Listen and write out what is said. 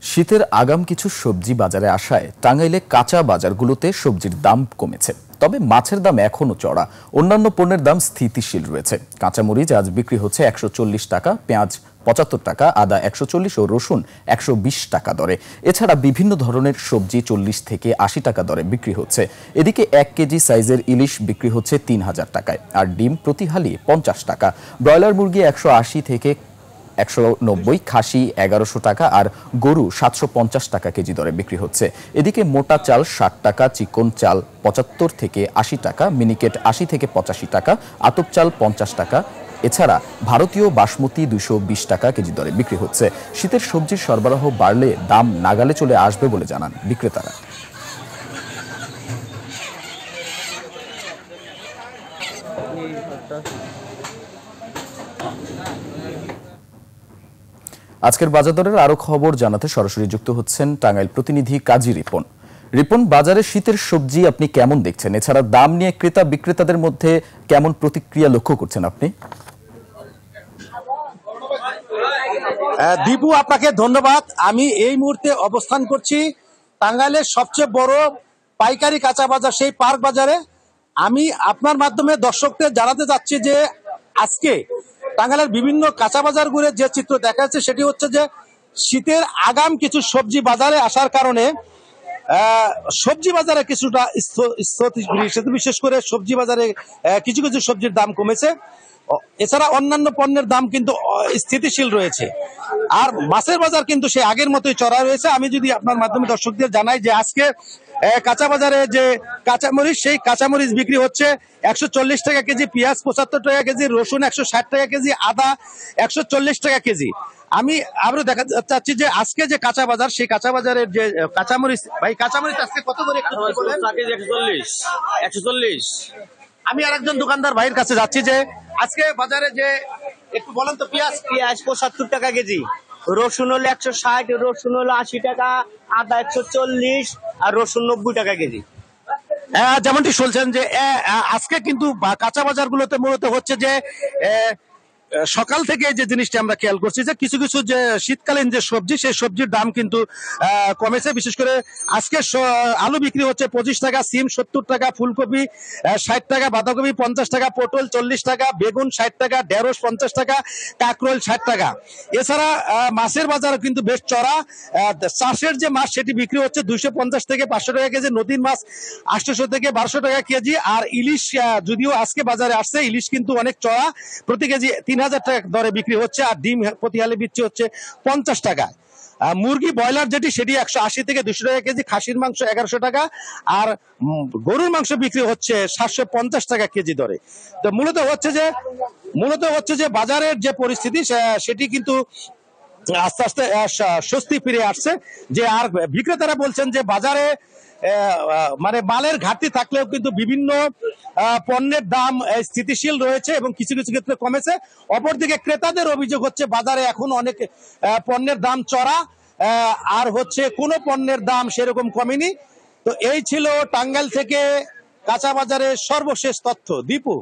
শীতের আগাম কিছু সবজি বাজারে আসায় টাঙ্গাইলে কাঁচা বাজারগুলোতে সবজির দাম কমেছে, তবে মাছের দাম এখনো চড়া। অন্যান্য পণ্যের দাম স্থিতিশীল রয়েছে। কাঁচামরিচ আজ বিক্রি হচ্ছে 140 টাকা, পেঁয়াজ 75 টাকা, আদা 140 ও রসুন 120 টাকা দরে। এছাড়া বিভিন্ন ধরনের সবজি 40 থেকে 80 টাকা দরে বিক্রি হচ্ছে। এদিকে 1 কেজি সাইজের ইলিশ বিক্রি হচ্ছে 3000 টাকায়, আর ডিম প্রতি হালি 50 টাকা। ব্রয়লার মুরগি 180 থেকে 190, খাসি 1100 টাকা আর গরু 750 টাকা কেজি দরে বিক্রি হচ্ছে। এদিকে মোটা চাল 60 টাকা, চিকন চাল 75 থেকে 80 টাকা, মিনিকেট 80 থেকে 85 টাকা, আতপ চাল 50 টাকা। এছাড়া ভারতীয় বাসমতি 220 টাকা কেজি দরে বিক্রি হচ্ছে। শীতের সবজির সরবরাহ বাড়লে দাম নাগালে চলে আসবে বলে জানান বিক্রেতারা। আজকের বাজার দরের আরো খবর জানাতে সরাসরি যুক্ত হচ্ছেন টাঙ্গাইল প্রতিনিধি কাজী রিপন। রিপন, বাজারে শীতের সবজি আপনি কেমন দেখছেন? এছাড়া দাম নিয়ে ক্রেতা বিক্রেতাদের মধ্যে কেমন প্রতিক্রিয়া লক্ষ্য করছেন আপনি? দীপু, আপনাকে ধন্যবাদ। আমি এই মুহূর্তে অবস্থান করছি টাঙ্গাইলের সবচেয়ে বড় পাইকারি কাঁচা বাজার, সেই পার্ক বাজারে। আমি আপনার মাধ্যমে দর্শকদের জানাতে চাচ্ছি যে আজকে টাঙ্গাইলের বিভিন্ন কাঁচা বাজারগুলোর যে চিত্র দেখা যাচ্ছে সেটি হচ্ছে যে শীতের আগাম কিছু সবজি বাজারে আসার কারণে সবজি বাজারে কিছুটা বিশেষ করে সবজি বাজারে কিছু কিছু সবজির দাম কমেছে। এছাড়া অন্যান্য পণ্যের দাম কিন্তু স্থিতিশীল রয়েছে। আর মাছের বাজার কিন্তু সে আগের মতোই চড়া রয়েছে। আমি যদি আপনার মাধ্যমে দর্শকদের জানাই যে আজকে কাঁচা বাজারে যে কাঁচামরিচ, সেই কাঁচামরিচ বিক্রি হচ্ছে 140 টাকা কেজি, পেঁয়াজ 75 টাকা কেজি, রসুন 160 টাকা কেজি, আদা 140 টাকা কেজি। আমি আবারও দেখা চাচ্ছি যে আজকে যে কাঁচা বাজার, সেই কাঁচা বাজারের যে কাঁচামরিচ, ভাই কাঁচামরিচ আজকে কত করে? 140। আমি আরেকজন দোকানদার ভাইয়ের কাছে যাচ্ছি যে আজকে বাজারে যে একটু বলেন তো। পেঁয়াজ 75 টাকা কেজি, রসুন হলো 160, রসুন হলো 80 টাকা, আদা 140 আর রসুন 90 টাকা কেজি। যেমনটি শুনছেন যে আজকে কিন্তু কাঁচা বাজারগুলোতে মূলত হচ্ছে যে সকাল থেকে যে জিনিসটা আমরা খেয়াল করছি যে কিছু কিছু যে শীতকালীন যে সবজি, সেই সবজির দাম কিন্তু কমেছে। বিশেষ করে আজকে আলু বিক্রি হচ্ছে 25 টাকা, সিম 70 টাকা, ফুলকপি 60 টাকা, বাঁধাকপি 50 টাকা, পটল 40 টাকা, বেগুন 60 টাকা, ঢেঁড়স 50 টাকা, কাঁকরোল 60 টাকা। এছাড়া মাছের বাজার কিন্তু বেশ চড়া। চাষের যে মাছ সেটি বিক্রি হচ্ছে 250 থেকে 500 টাকা কেজি, নদীর মাছ 800 থেকে 1200 টাকা কেজি। আর ইলিশ যদিও আজকে বাজারে আসছে, ইলিশ কিন্তু অনেক চড়া, প্রতি কেজি 3000 টাকা দরে বিক্রি হচ্ছে। আর ডিম প্রতি হালি বিক্রি হচ্ছে 50 টাকা। মুরগি ব্রয়লার যেটি, সেটি 180 থেকে 200 টাকা কেজি, খাসির মাংস 1100 টাকা, আর গরুর মাংস বিক্রি হচ্ছে 750 টাকা কেজি দরে। তো মূলত হচ্ছে যে বাজারের যে পরিস্থিতি সেটি কিন্তু আস্তে আস্তে স্বস্তি ফিরে আসছে। যে আর বিক্রেতারা বলছেন যে বাজারে মানে মালের ঘাটতি থাকলেও কিন্তু বিভিন্ন পণ্যের দাম স্থিতিশীল রয়েছে এবং কিছু কিছু ক্ষেত্রে কমেছে। অপরদিকে ক্রেতাদের অভিযোগ হচ্ছে বাজারে এখন অনেক পণ্যের দাম চড়া, আর হচ্ছে কোনো পণ্যের দাম সেরকম কমেনি। তো এই ছিল টাঙ্গাইল থেকে কাঁচা বাজারের সর্বশেষ তথ্য। দীপু।